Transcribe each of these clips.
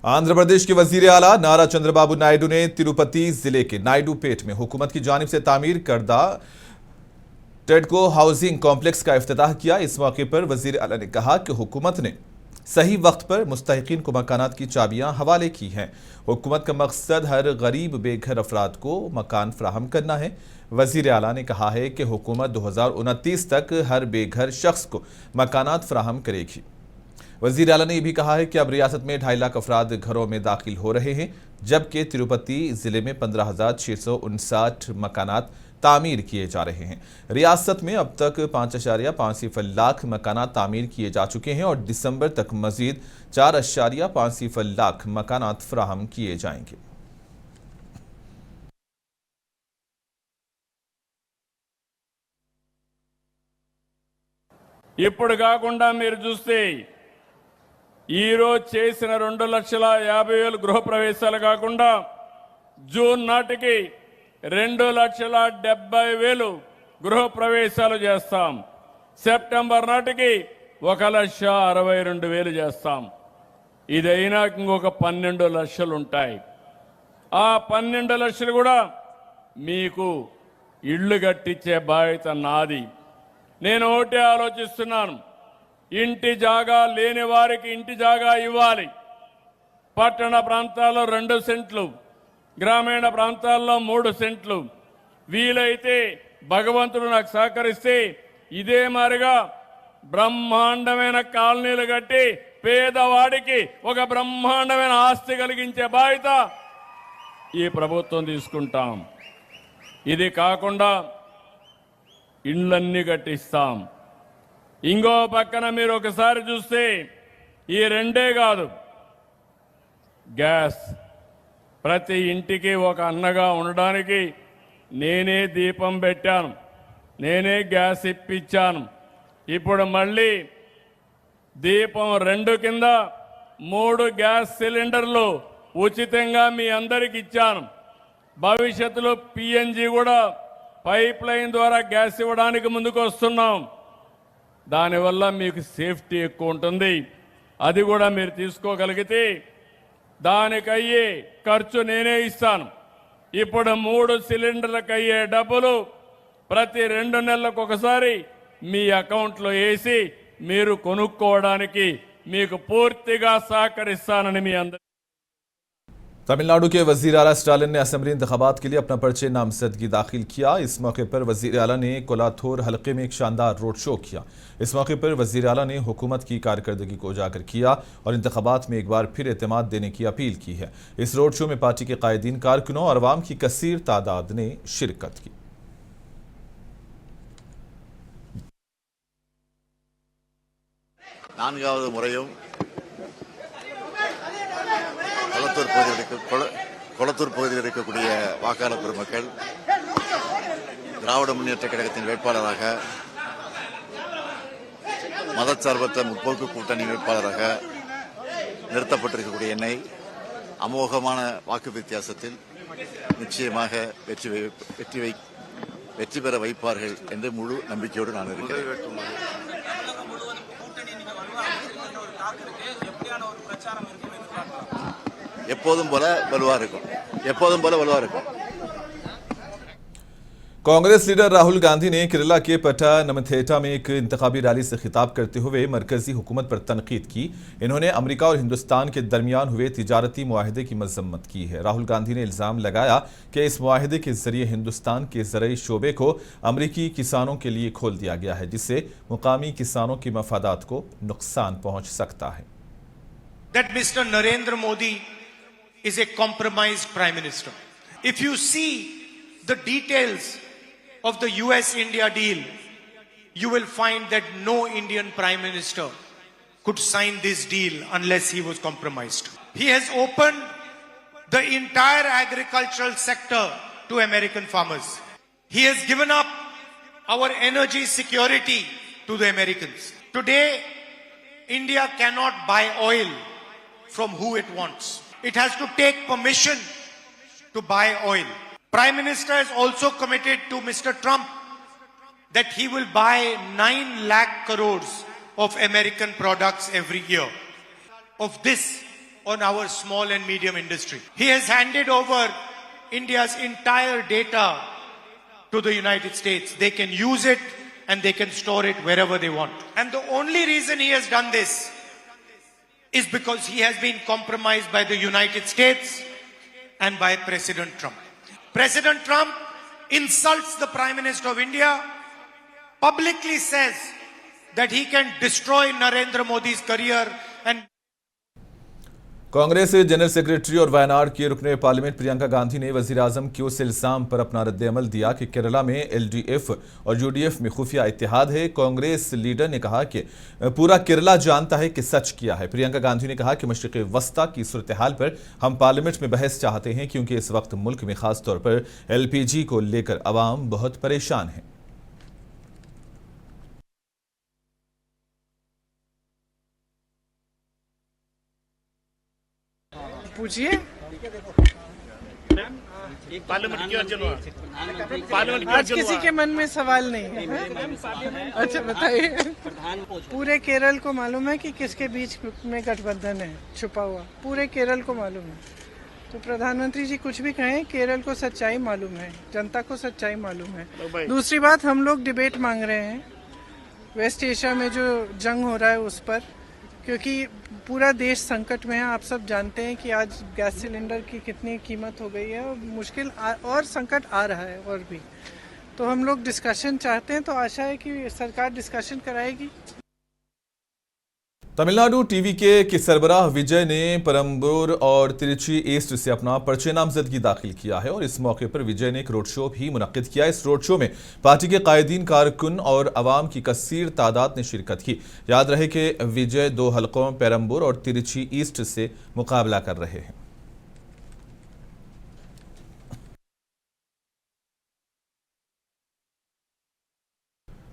आंध्र प्रदेश के वजीर आला नारा चंद्रबाबू नायडू ने तिरुपति जिले के नायडूपेट में हुकूमत की जानिब से तामीर करदा टेडको हाउसिंग कॉम्प्लेक्स का इफ्तिताह किया। इस मौके पर वजीर आला ने कहा कि हुकूमत ने सही वक्त पर मुस्तहिकीन को मकानात की चाबियां हवाले की हैं। हुकूमत का मकसद हर गरीब बेघर अफराद को मकान फराहम करना है। वजीर आला ने कहा है कि हुकूमत 2029 तक हर बेघर शख्स को मकानात फराहम करेगी। वजीर आला ने यह भी कहा है कि अब रियासत में 2.5 लाख अफराद घरों में दाखिल हो रहे हैं, जबकि तिरुपति जिले में 15,659 मकानात तामीर किए जा रहे हैं। रियासत में अब तक 5.5 लाख मकानात तामीर किए जा चुके हैं और दिसंबर तक मजीद 4.5 लाख मकानात फराहम किए जाएंगे। ఇప్పుడు కాకుండా మీరు చూస్తే ఈరోజు చేసిన 2,50,000 గృహ ప్రవేశాలు కాకుండా జూన్ నాటికి 2,70,000 గృహ ప్రవేశాలు చేస్తాం. సెప్టెంబర్ నాటికి 1,62,000 చేస్తాం. ఇదైనా ఇంకొక 12 లక్షలు ఉంటాయి. ఆ 12 లక్షలు కూడా మీకు ఇళ్ళు కట్టించే బాధ్యత నాది. నేను ఒకటే ఆలోచిస్తున్నాను, ఇంటి జాగా లేని వారికి ఇంటి జాగా ఇవ్వాలి. పట్టణ ప్రాంతాల్లో 2 సెంట్లు, గ్రామీణ ప్రాంతాల్లో 3 సెంట్లు. వీలైతే భగవంతుడు నాకు సహకరిస్తే ఇదే మారిగా బ్రహ్మాండమైన కాలనీలు కట్టి పేదవాడికి ఒక బ్రహ్మాండమైన ఆస్తి కలిగించే బాధ్యత ఈ ప్రభుత్వం తీసుకుంటాం. ఇది కాకుండా ఇళ్ళన్నీ కట్టిస్తాం. ఇంకో పక్కన మీరు ఒకసారి చూస్తే ఈ 2 కాదు, గ్యాస్ ప్రతి ఇంటికి ఒక అన్నగా ఉండడానికి నేనే దీపం పెట్టాను, నేనే గ్యాస్ ఇప్పించాను. ఇప్పుడు మళ్ళీ దీపం 2 కింద 3 గ్యాస్ సిలిండర్లు ఉచితంగా మీ అందరికి ఇచ్చాను. భవిష్యత్తులో పిఎన్జి కూడా పైప్ లైన్ ద్వారా గ్యాస్ ఇవ్వడానికి ముందుకు వస్తున్నాం. దానివల్ల మీకు సేఫ్టీ ఎక్కువ ఉంటుంది. అది కూడా మీరు తీసుకోగలిగితే దానికయ్యే ఖర్చు నేనే ఇస్తాను. ఇప్పుడు 3 సిలిండర్లకు అయ్యే డబ్బులు ప్రతి 2 నెలలకు ఒకసారి మీ అకౌంట్లో వేసి మీరు కొనుక్కోవడానికి మీకు పూర్తిగా సహకరిస్తానని మీ అందరూ. तमिलनाडु के वजीर आला स्टालिन ने असेंबली इंतखाबात के लिए अपना पर्चे नामजदगी दाखिल किया। इस मौके पर वजीर आला ने कोलाथोर हलके में एक शानदार रोड शो किया। इस मौके पर वजीर आला ने हुकूमत की कारकर्दगी को उजागर किया और इंतखाबात में एक बार फिर एतमाद देने की अपील की है। इस रोड शो में पार्टी के कायदीन, कारकुनों और अवाम की कसीर तादाद ने शिरकत की। கொளத்தூர் பகுதியில் இருக்கக்கூடிய வாக்காளர் பெருமக்கள் திராவிட முன்னேற்ற கழகத்தின் வேட்பாளராக, மதச்சார்பற்ற முற்போக்கு கூட்டணி வேட்பாளராக நிறுத்தப்பட்டிருக்கக்கூடிய என்னை அமோகமான வாக்கு வித்தியாசத்தில் நிச்சயமாக வெற்றி பெற வைப்பார்கள் என்று முழு நம்பிக்கையோடு நான் இருக்கிறேன். எப்போதும் போல வலுவா இருக்கும். कांग्रेस लीडर राहुल गांधी ने केरला के पटानमथिट्टा में एक इंतखाबी रैली से खिताब करते हुए मरकजी हुकूमत पर तनकीद की। इन्होंने अमेरिका और हिंदुस्तान के दरमियान हुए तिजारती मुआहदे की मजम्मत की है। राहुल गांधी ने इल्जाम लगाया कि इस मुआहदे के जरिए हिंदुस्तान के ज़रई शोबे को अमरीकी किसानों के लिए खोल दिया गया है, जिससे मुकामी किसानों की मफादात को नुकसान पहुंच सकता है। That Mr. Narendra Modi is a compromised prime minister. If you see the details of the US-India deal, you will find that no Indian prime minister could sign this deal unless he was compromised. He has opened the entire agricultural sector to American farmers. He has given up our energy security to the Americans. Today, India cannot buy oil from who it wants. It has to take permission to buy oil. Prime Minister has also committed to Mr. Trump that he will buy 9 lakh crores of American products every year. Of this, on our small and medium industry. He has handed over India's entire data to the United States. They can use it and they can store it wherever they want. And the only reason he has done this is because he has been compromised by the United States and by President Trump. President Trump insults the Prime Minister of India, publicly says that he can destroy Narendra Modi's career and Congress general secretary और वायनाड की रुकने parliament Priyanka Gandhi ने वजीर आजम के उस इल्जाम पर अपना रद्द-ए-अमल दिया कि केरला में एलडीएफ और यूडीएफ में खुफिया इत्तेहाद है। कांग्रेस लीडर ने कहा कि पूरा केरला जानता है कि सच क्या है। प्रियंका गांधी ने कहा कि मशरिक़ वस्ता की सूरत हाल पर हम पार्लियामेंट में बहस चाहते हैं क्योंकि इस वक्त मुल्क में खास तौर पर एलपीजी को लेकर अवाम बहुत परेशान है। पूछिए पार्लियामेंट क्यों अर्जन हुआ? पार्लियामेंट आज किसी के मन में सवाल नहीं है। अच्छा बताइए। पूरे केरल को मालूम है कि किसके बीच में गठबंधन है छुपा हुआ, पूरे केरल को मालूम है। तो प्रधानमंत्री जी कुछ भी कहें, केरल को सच्चाई मालूम है, जनता को सच्चाई मालूम है। दूसरी बात, हम लोग डिबेट मांग रहे हैं वेस्ट एशिया में जो जंग हो रहा है उस पर, क्योंकि पूरा देश संकट में है। आप सब जानते हैं कि आज गैस सिलेंडर की कितनी कीमत हो गई है और मुश्किल और संकट आ रहा है और भी। तो हम लोग डिस्कशन चाहते हैं, तो आशा है कि सरकार डिस्कशन कराएगी। तमिलनाडु टीवीके के सरबराह विजय ने परम्बूर और तिरुचि ईस्ट से अपना पर्चे नामजदगी दाखिल किया है और इस मौके पर विजय ने एक रोड शो भी मुनक्किद किया। इस रोड शो में पार्टी के कायदीन, कारकुन और अवाम की कसीर तादाद ने शिरकत की। याद रहे कि विजय 2 हलकों परम्बूर और तिरुचि ईस्ट से मुकाबला कर रहे हैं।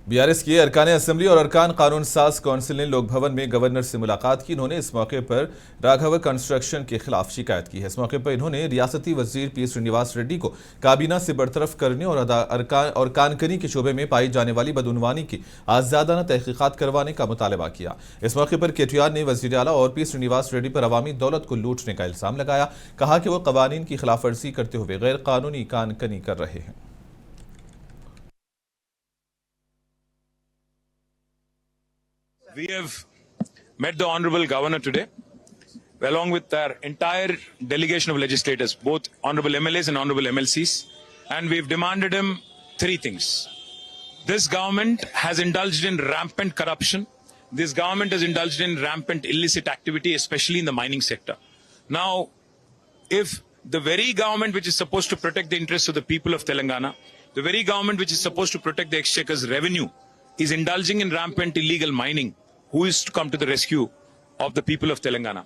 बीआरएस के अरकान असेंबली और अरकान कानून साज काउंसिल ने लोक भवन में गवर्नर से मुलाकात की। इन्होंने इस मौके पर राघव कंस्ट्रक्शन के खिलाफ शिकायत की है। इस मौके पर इन्होंने रियासती वजीर पी श्रीनिवास रेड्डी को काबीना से बरतरफ करने और कानकनी के शोबे में पाई जाने वाली बदउनवानी की आज़ादाना तहकीकात करवाने का मुतालबा किया। इस मौके पर केटीआर ने वजीर आला और पी श्रीनिवास रेड्डी पर अवामी दौलत को लूटने का इल्जाम लगाया। कहा कि वो कवानीन की खिलाफ वर्जी करते हुए गैर कानूनी कानकनी कर रहे हैं। We have met the Honorable Governor today, along with our entire delegation of legislators, both Honorable MLAs and Honorable MLCs, and we've demanded him 3 things. This government has indulged in rampant corruption. This government has indulged in rampant illicit activity, especially in the mining sector. Now, if the very government which is supposed to protect the interests of the people of Telangana, the very government which is supposed to protect the exchequer's revenue, is indulging in rampant illegal mining, who is to come to the rescue of the people of Telangana?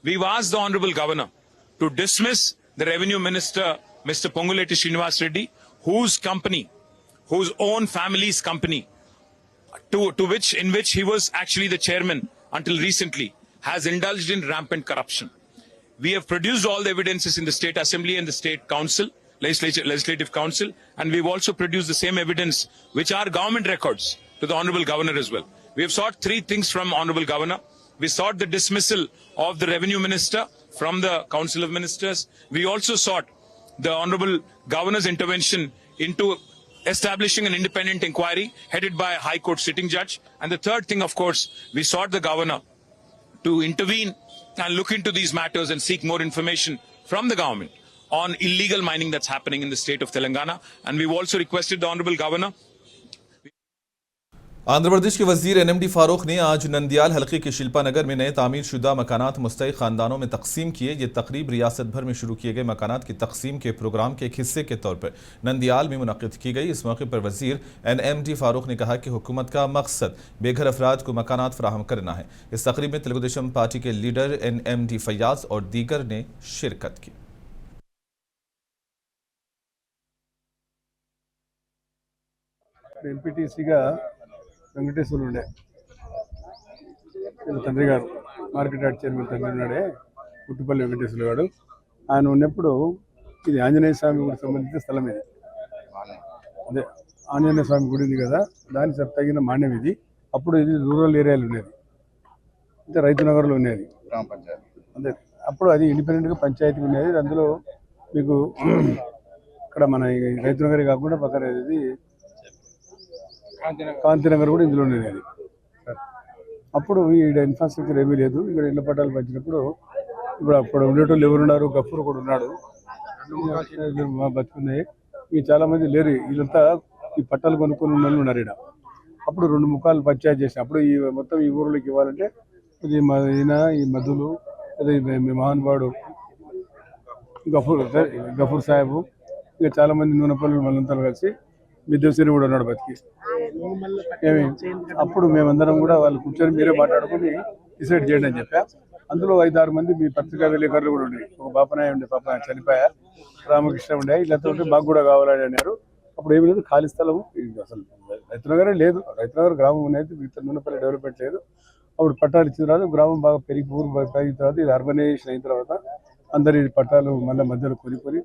We've asked the Honorable Governor to dismiss the Revenue Minister, Mr. Ponguleti Srinivas Reddy, whose company, whose own family's company, in which he was actually the chairman until recently, has indulged in rampant corruption. We have produced all the evidences in the State Assembly and the State Council, Legislative Council, and we've also produced the same evidence, which are government records, to the Honorable Governor as well. We have sought 3 things from Honorable Governor. We sought the dismissal of the Revenue Minister from the Council of Ministers. We also sought the Honorable Governor's intervention into establishing an independent inquiry headed by a High Court sitting judge. And the third thing, of course, we sought the Governor to intervene and look into these matters and seek more information from the government on illegal mining that's happening in the state of Telangana. And we've also requested the Honorable Governor. Andhra Pradesh के वजीर NMD Farooq ने आज नंदियाल हल्के के शिल्पा नगर में नए तामीर शुदा मकानात मुस्तहिक खानदानों में तकसीम किए। ये तकरीब रियासत भर में शुरू किए गए मकानात की तकसीम के प्रोग्राम के एक हिस्से के तौर पर नंदियाल में मुनक्किद की गई। इस मौके पर वजीर एनएमडी फारूक ने कहा कि हुकूमत का मकसद बेघर अफराद को मकानात फराहम करना है। इस तकरीब में तेलुगु देशम पार्टी के लीडर एनएमडी फैयाज और दीगर ने शिरकत की। వెంకటేశ్వరులు ఉండే వీళ్ళ తండ్రి గారు మార్కెట్ యార్డ్ చైర్మన్ తండ్రి ఉన్నాడే పుట్టుపల్లి వెంకటేశ్వరులు గారు. ఆయన ఉన్నప్పుడు ఇది ఆంజనేయ స్వామి గుడికి సంబంధించిన స్థలం. ఇది అదే ఆంజనేయ స్వామి గుడి ఉంది కదా, దానికి తగిన మాన్యం ఇది. అప్పుడు ఇది రూరల్ ఏరియాలో ఉండేది, అంటే రైతు నగర్లో ఉండేది గ్రామ పంచాయతీ. అదే అప్పుడు అది ఇండిపెండెంట్గా పంచాయతీ ఉండేది. అందులో మీకు ఇక్కడ మన రైతు నగర్ కాకుండా పక్కన ఇది కాంతినగర్ కూడా ఇందులో ఉండేది. అది అప్పుడు ఈ ఇన్ఫ్రాస్ట్రక్చర్ ఏమీ లేదు. ఇక్కడ ఇళ్ల పట్టాలు పంచినప్పుడు ఇప్పుడు అప్పుడు ఉండేటోళ్ళు ఎవరున్నారు, గఫూర్ కూడా ఉన్నాడు, బతుకున్నాయి. ఈ చాలా మంది లేరు, వీళ్ళంతా ఈ పట్టాలు కొనుక్కొని ఉన్న వాళ్ళు ఉన్నారు ఇక్కడ. అప్పుడు 2 ముఖాలు పంచాయతీ చేసిన అప్పుడు ఈ మొత్తం ఈ ఊర్లోకి ఇవ్వాలంటే ఇది ఈయన ఈ మధులు అదే మీ మహానుభావుడు గఫూర్ సాహెబు ఇంకా చాలా మంది నూనెపల్లి మళ్ళంతా కలిసి విద్యాశ్రీ కూడా ఉన్నాడు బతికి. అప్పుడు మేమందరం కూడా వాళ్ళు కూర్చొని మీరే మాట్లాడుకుని డిసైడ్ చేయండి అని చెప్పా. అందులో 5-6 మంది మీ పత్రికా విలేకరులు కూడా ఉండే. ఒక బాపనాయ ఉండే, పాప చనిపోయా, రామకృష్ణ ఉండే, ఇళ్ళతో మాకు కూడా కావాలని అన్నారు. అప్పుడు ఏమి లేదు, ఖాళీ స్థలం అసలు రైతునగరే లేదు. రైతునగర్ గ్రామం అనేది మిగతా నూనెపల్లి డెవలప్మెంట్ లేదు. అప్పుడు పట్టాలు ఇచ్చిన తర్వాత గ్రామం బాగా పెరిగి ఊరు పెరిగిన తర్వాత ఇది అర్బనైజేషన్ అయిన తర్వాత అందరి పట్టాలు మళ్ళీ మధ్యలో కొనుక్కొని